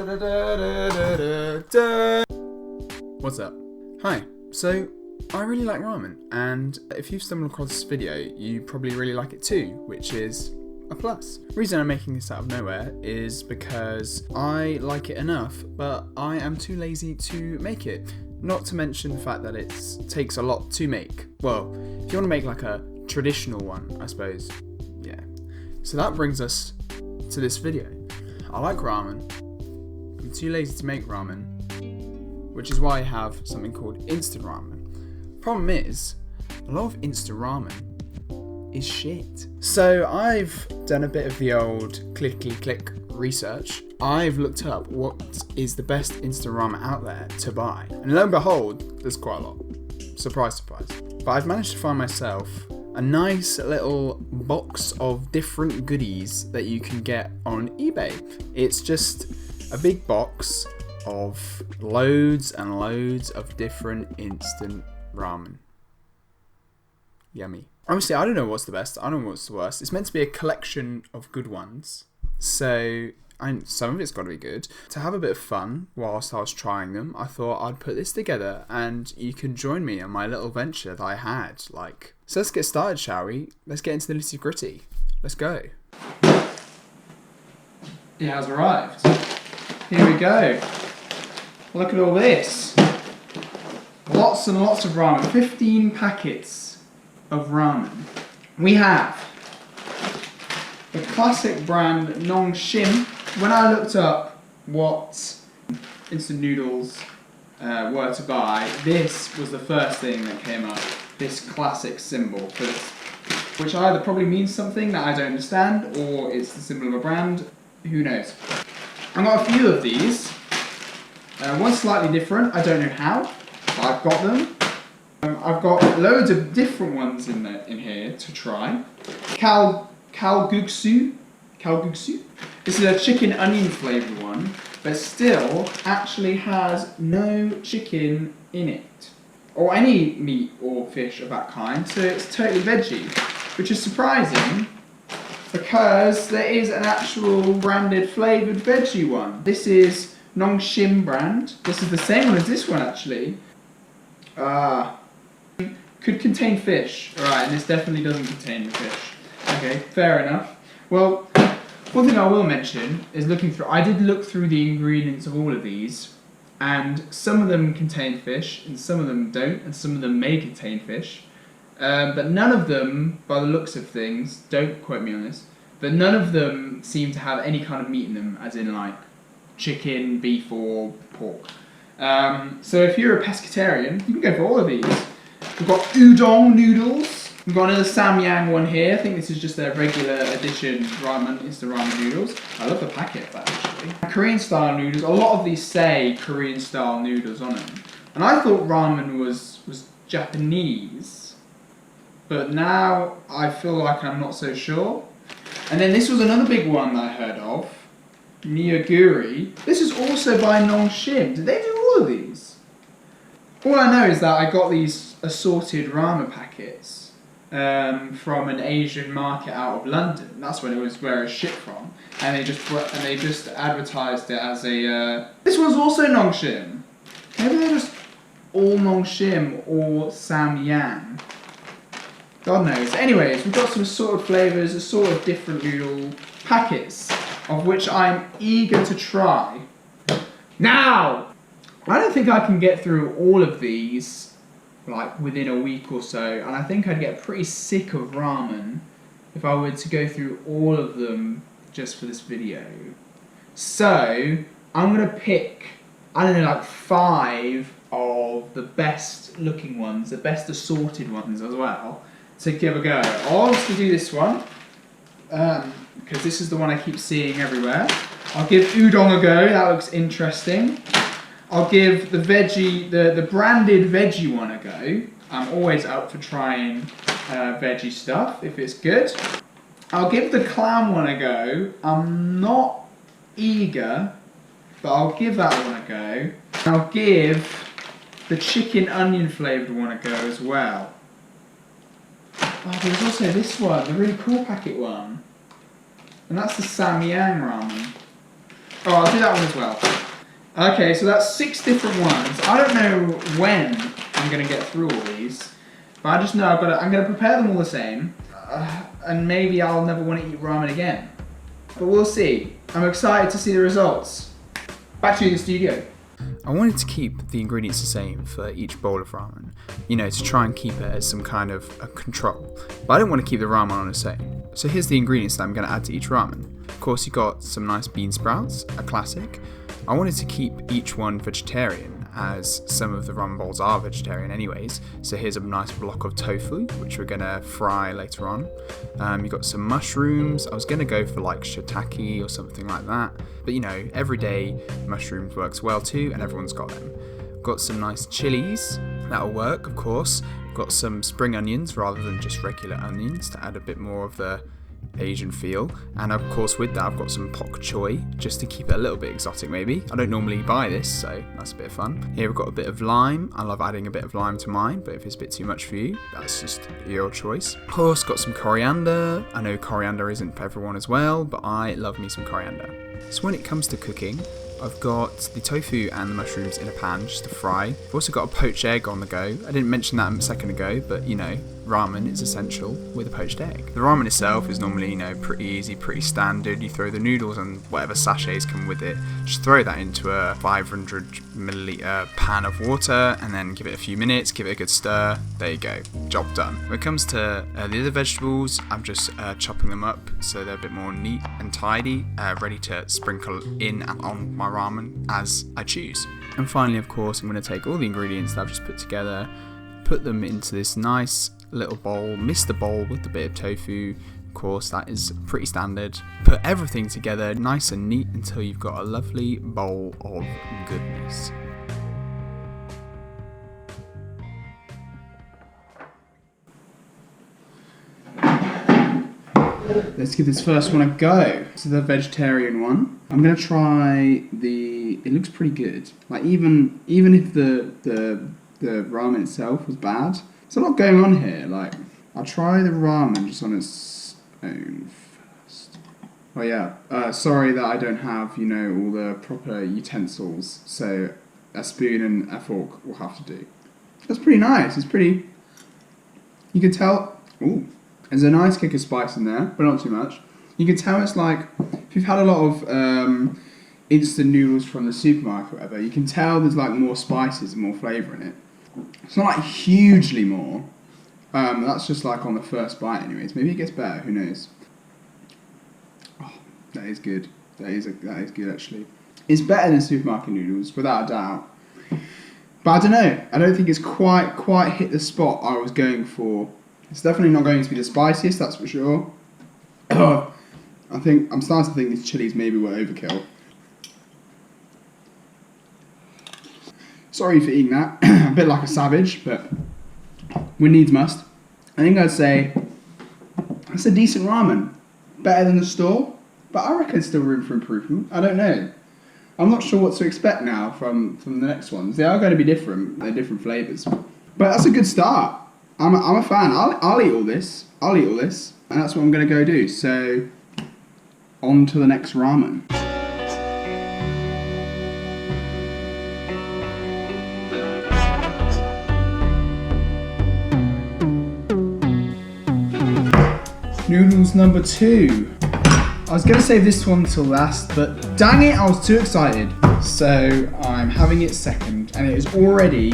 What's up? Hi. So, I really like ramen, and if you've stumbled across this video, you probably really like it too, which is a plus. The reason I'm making this out of nowhere is because I like it enough, but I am too lazy to make it. Not to mention the fact that it takes a lot to make. Well, if you want to make like a traditional one, I suppose. Yeah. So that brings us to this video. I like ramen. I'm too lazy to make ramen, which is why I have something called instant ramen. Problem is, a lot of instant ramen is shit. So I've done a bit of the old click research. I've looked up what is the best instant ramen out there to buy. And lo and behold, there's quite a lot. Surprise, surprise. But I've managed to find myself a nice little box of different goodies that you can get on eBay. It's just a big box of loads and loads of different instant ramen. Yummy. Honestly, I don't know what's the best. I don't know what's the worst. It's meant to be a collection of good ones. So some of it's got to be good. To have a bit of fun whilst I was trying them, I thought I'd put this together and you can join me on my little venture that I had. So let's get started, shall we? Let's get into the nitty gritty. Let's go. It has arrived. Here we go. Look at all this. Lots and lots of ramen. 15 packets of ramen. We have the classic brand Nongshim. When I looked up what instant noodles were to buy, this was the first thing that came up. This classic symbol, which either probably means something that I don't understand, or it's the symbol of a brand. Who knows? I've got a few of these. One's slightly different. I don't know how, but I've got them. I've got loads of different ones in here to try. Kalguksu. This is a chicken onion flavoured one, but still actually has no chicken in it, or any meat or fish of that kind, so it's totally veggie, which is surprising because there is an actual branded flavoured veggie one. This is Nongshim brand. This is the same one as this one actually. Could contain fish. Alright, and this definitely doesn't contain fish. Okay, fair enough. Well, one thing I will mention is I did look through the ingredients of all of these, and some of them contain fish, and some of them don't, and some of them may contain fish. But none of them, by the looks of things, don't quote me on this, but none of them seem to have any kind of meat in them, as in like chicken, beef, or pork. So if you're a pescatarian, you can go for all of these. We've got udon noodles. We've got another samyang one here. I think this is just their regular edition ramen, instant ramen noodles. I love the packet of that actually. Korean style noodles. A lot of these say Korean style noodles on them. And I thought ramen was Japanese. But now I feel like I'm not so sure. And then this was another big one that I heard of. Niyoguri. This is also by Nongshim. Did they do all of these? All I know is that I got these assorted ramen packets from an Asian market out of London. That's where it was shipped from, and they just advertised it as a. This one's also Nongshim. Maybe they're just all Nongshim or Samyang. God knows. Anyways, we've got some assorted flavours, assorted different noodle packets, of which I'm eager to try. Now, I don't think I can get through all of these like within a week or so, and I think I'd get pretty sick of ramen if I were to go through all of them just for this video. So I'm gonna pick, I don't know, like 5 of the best looking ones, the best assorted ones as well, to give a go. I'll obviously do this one because this is the one I keep seeing everywhere. I'll give udon a go. That looks interesting. I'll give the branded veggie one a go. I'm always up for trying veggie stuff if it's good. I'll give the clam one a go. I'm not eager, but I'll give that one a go. I'll give the chicken onion flavoured one a go as well. Oh, there's also this one, the really cool packet one. And that's the samyang ramen. Oh, I'll do that one as well. Okay, so that's 6 different ones. I don't know when I'm going to get through all these, but I just know I'm going to prepare them all the same, and maybe I'll never want to eat ramen again. But we'll see. I'm excited to see the results. Back to you in the studio. I wanted to keep the ingredients the same for each bowl of ramen, to try and keep it as some kind of a control, but I don't want to keep the ramen on its own. So here's the ingredients that I'm going to add to each ramen. Of course, you got some nice bean sprouts, a classic. I wanted to keep each one vegetarian, as some of the ramen bowls are vegetarian anyways. So here's a nice block of tofu, which we're going to fry later on. You've got some mushrooms. I was going to go for like shiitake or something like that. But everyday mushrooms works well too, and everyone's got them. Got some nice chilies. That'll work, of course. Got some spring onions rather than just regular onions to add a bit more of the Asian feel, and of course with that I've got some pak choy just to keep it a little bit exotic maybe. I don't normally buy this, so that's a bit of fun. Here we've got a bit of lime. I love adding a bit of lime to mine, but if it's a bit too much for you, that's just your choice. Of course, got some coriander. I know coriander isn't for everyone as well, but I love me some coriander. So when it comes to cooking, I've got the tofu and the mushrooms in a pan just to fry. I've also got a poached egg on the go. I didn't mention that a second ago, but ramen is essential with a poached egg. The ramen itself is normally, pretty easy, pretty standard. You throw the noodles and whatever sachets come with it. Just throw that into a 500 milliliter pan of water and then give it a few minutes, give it a good stir. There you go, job done. When it comes to the other vegetables, I'm just chopping them up so they're a bit more neat and tidy, ready to sprinkle in and on my ramen as I choose. And finally, of course, I'm going to take all the ingredients that I've just put together, put them into this nice little bowl, mist the bowl with a bit of tofu. Of course, that is pretty standard. Put everything together nice and neat until you've got a lovely bowl of goodness. Let's give this first one a go. This is the vegetarian one. I'm gonna try it looks pretty good. Like even if the ramen itself was bad, there's a lot going on here. Like, I'll try the ramen just on its own first. Oh yeah, sorry that I don't have, all the proper utensils, so a spoon and a fork will have to do. That's pretty nice. It's pretty, you can tell, ooh, there's a nice kick of spice in there, but not too much. You can tell it's like, if you've had a lot of instant noodles from the supermarket or whatever, you can tell there's like more spices and more flavour in it. It's not like hugely more. That's just like on the first bite anyways. Maybe it gets better, who knows. Oh, that is good. That is good actually. It's better than supermarket noodles, without a doubt. But I don't know. I don't think it's quite hit the spot I was going for. It's definitely not going to be the spiciest, that's for sure. I'm starting to think these chilies maybe were overkill. Sorry for eating that. A bit like a savage, but when needs must. I think I'd say that's a decent ramen. Better than the store, but I reckon there's still room for improvement. I don't know. I'm not sure what to expect now from the next ones. They are going to be different. They're different flavours. But that's a good start. I'm a fan. I'll eat all this. And that's what I'm going to go do. So, on to the next ramen. Noodles number 2. I was going to save this one till last, but dang it, I was too excited. So, I'm having it second, and it is already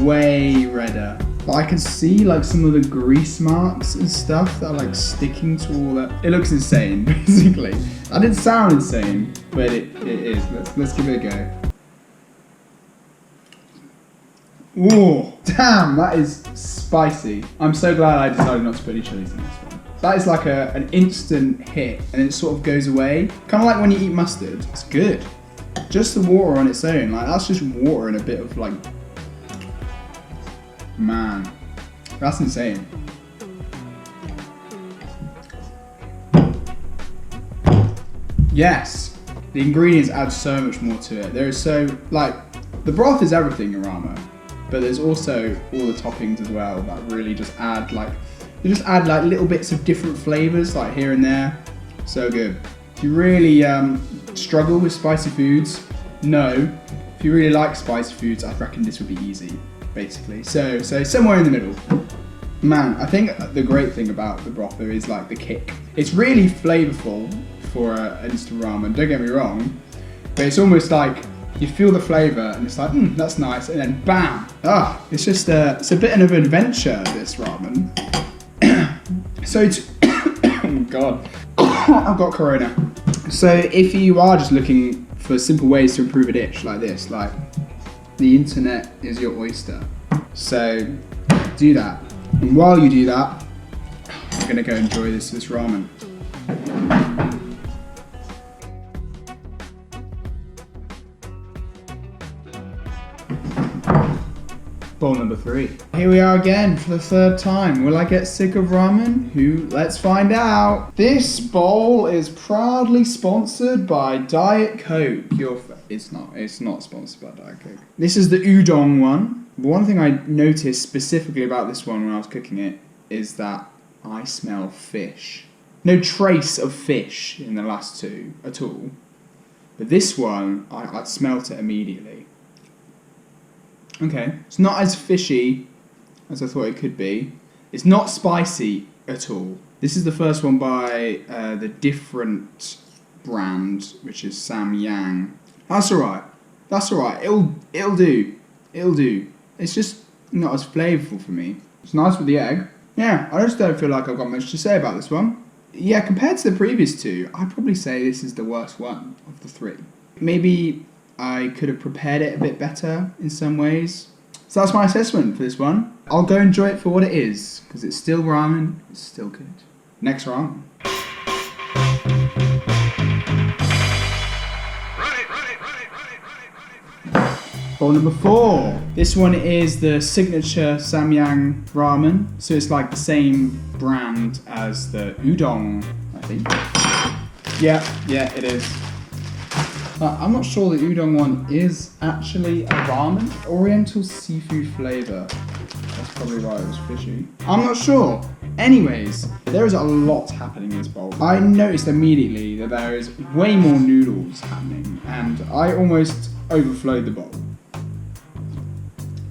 way redder. But I can see like some of the grease marks and stuff that are like sticking to all that. It looks insane, basically. That didn't sound insane, but it is. Let's give it a go. Ooh, damn, that is spicy. I'm so glad I decided not to put any chilies in this one. That is like an instant hit, and it sort of goes away. Kind of like when you eat mustard. It's good. Just the water on its own, like that's just water and a bit of like, man, that's insane. Yes, the ingredients add so much more to it. There is so, like, the broth is everything in ramen, but there's also all the toppings as well that really just add like, little bits of different flavours like here and there. So good. If you really struggle with spicy foods, no. If you really like spicy foods, I reckon this would be easy, basically. So somewhere in the middle. Man, I think the great thing about the broth though is like the kick. It's really flavorful for instant ramen, don't get me wrong, but it's almost like you feel the flavour and it's like, that's nice, and then bam! It's just it's a bit of an adventure, this ramen. So it's, oh god, I've got corona. So if you are just looking for simple ways to improve a dish like this, like the internet is your oyster. So do that. And while you do that, I'm gonna go enjoy this ramen. Bowl number 3. Here we are again for the 3rd time. Will I get sick of ramen? Let's find out. This bowl is proudly sponsored by Diet Coke. It's not sponsored by Diet Coke. This is the udon one. One thing I noticed specifically about this one when I was cooking it is that I smell fish. No trace of fish in the last 2 at all. But this one, I smelt it immediately. Okay, it's not as fishy as I thought it could be. It's not spicy at all. This is the first one by the different brand, which is Samyang. That's alright. That's alright. It'll do. It'll do. It's just not as flavourful for me. It's nice with the egg. Yeah, I just don't feel like I've got much to say about this one. Yeah, compared to the previous 2, I'd probably say this is the worst one of the 3. Maybe I could have prepared it a bit better in some ways. So that's my assessment for this one. I'll go enjoy it for what it is, because it's still ramen, it's still good. Next ramen. Bowl number 4. This one is the signature Samyang ramen. So it's like the same brand as the udon, I think. Yeah, it is. I'm not sure the udon one is actually a ramen. Oriental seafood flavour. That's probably why it was fishy. I'm not sure. Anyways, there is a lot happening in this bowl. I noticed immediately that there is way more noodles happening, and I almost overflowed the bowl.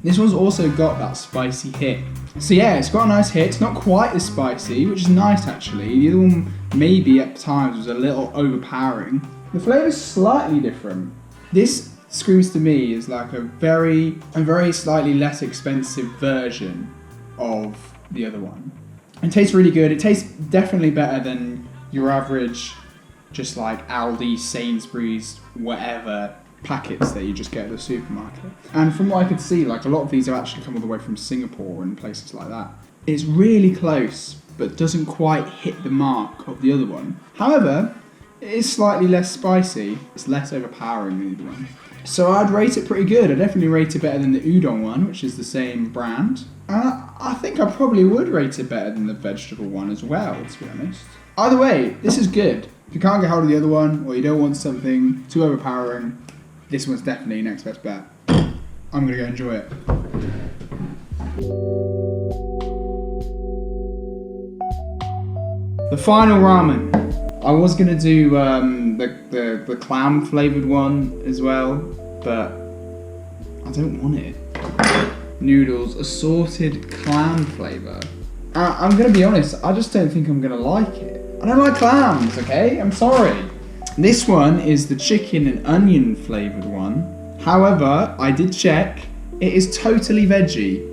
This one's also got that spicy hit. So yeah, it's got a nice hit. It's not quite as spicy, which is nice actually. The other one maybe at times was a little overpowering. The flavour's slightly different. This screams to me as like a very slightly less expensive version of the other one. It tastes really good. It tastes definitely better than your average, just like Aldi, Sainsbury's, whatever packets that you just get at the supermarket. And from what I could see, like a lot of these have actually come all the way from Singapore and places like that. It's really close, but doesn't quite hit the mark of the other one. However, it is slightly less spicy. It's less overpowering than the other one. So I'd rate it pretty good. I'd definitely rate it better than the udon one, which is the same brand. I think I probably would rate it better than the vegetable one as well, to be honest. Either way, this is good. If you can't get hold of the other one, or you don't want something too overpowering, this one's definitely next best bet. I'm gonna go enjoy it. The final ramen. I was gonna do the clam flavoured one as well, but I don't want it. Noodles, assorted clam flavour. I'm gonna be honest, I just don't think I'm gonna like it. I don't like clams, okay? I'm sorry. This one is the chicken and onion flavoured one. However, I did check, it is totally veggie.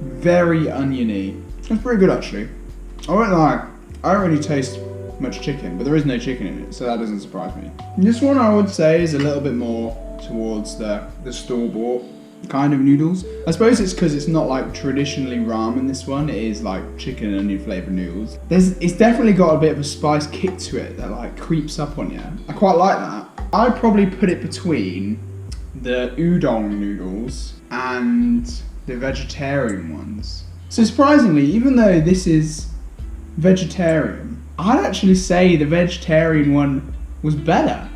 Very oniony. It's pretty good actually. I won't lie, I don't really taste much chicken, but there is no chicken in it, so that doesn't surprise me. This one I would say is a little bit more towards the store-bought kind of noodles. I suppose it's because it's not like traditionally ramen, this one. It is like chicken and onion flavoured noodles. It's definitely got a bit of a spice kick to it that like creeps up on you. I quite like that. I'd probably put it between the udon noodles and the vegetarian ones. So surprisingly, even though this is vegetarian, I'd actually say the vegetarian one was better.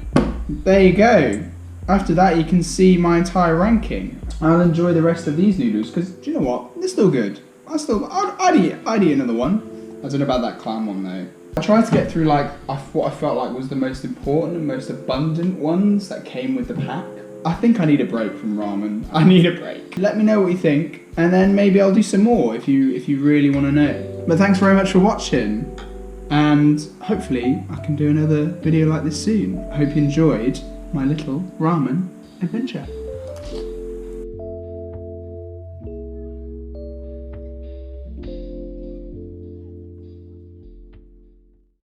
There you go. After that, you can see my entire ranking. I'll enjoy the rest of these noodles because, do you know what? They're still good. I'd eat another one. I don't know about that clam one though. I tried to get through like what I felt like was the most important and most abundant ones that came with the pack. I think I need a break from ramen. I need a break. Let me know what you think, and then maybe I'll do some more if you really want to know. But thanks very much for watching, and hopefully I can do another video like this soon. I hope you enjoyed my little ramen adventure.